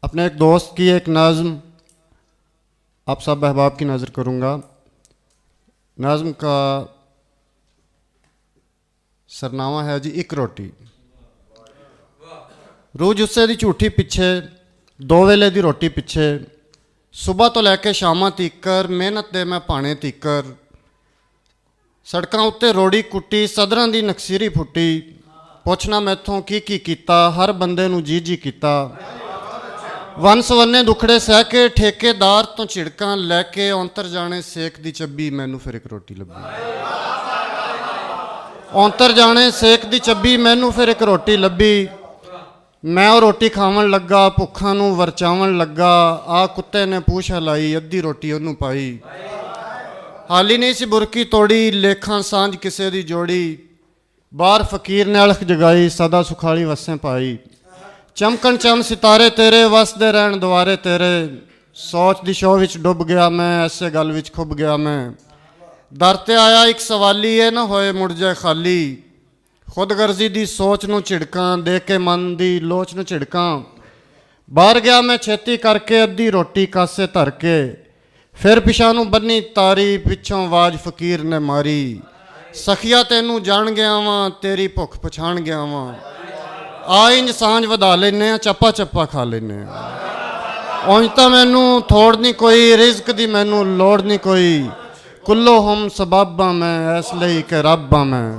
अपने एक दोस्त की एक नज़्म आप सब अहबाब की नज़र करूँगा। नज़्म का सरनामा है जी एक रोटी। रूह जुस्से दी झूठी पिछे, दो वेले दी रोटी पिछे, सुबह तो लैके शामां तीकर मेहनत दे मैं भाने तीकर, सड़कां उत्ते रोड़ी कुट्टी सदरां दी नकसीरी फुट्टी, पुछना मैथों की कीता हर बंदे नूं जी जी कीता, वन सवन्ने दुखड़े सह के ठेकेदार तो झिड़कां लैके औंतर जाने सेक दी चब्बी मैनू फिर एक रोटी लभी। औंतर जाने सेक दी चब्बी मैनू फिर एक रोटी लभी। मैं वो रोटी खावन लगा भुखा नूं वरचावन लगा, आ कुत्ते ने पूछ हिलाई अद्धी रोटी उन्नू पाई। हाली नहीं सी बुरकी तोड़ी लेखां सांझ किसे दी जोड़ी, बाहर फकीर ने अलख जगाई सदा सुखाली वसें पाई। चमकन चम सितारे तेरे वसदे रहन दुआरे तेरे, सोच दी शो विच डुब गया मैं ऐसे गल विच खुब गया मैं। दर ते आया एक सवाली ये ना होए मुड़ जाए खाली, खुद गर्जी दी सोच नूं झिड़कां दे के मन दी लोच नूं झिड़कां। बाहर गया मैं छेती करके अद्धी रोटी कासे धर के, फिर पिछा नूं बन्नी तारी पिछों आवाज फकीर ने मारी। सखिया तेनू जान गया वां तेरी भुख पछाण गया वां, आ इंज सांझ वधा लेने चप्पा चप्पा खा लेने। उंज तां मैनू थोड़ नहीं कोई रिज़्क दी मैनू लोड़ नहीं कोई, कुल्लो हम सबाबा मैं इसलिए कि रब्बा मैं।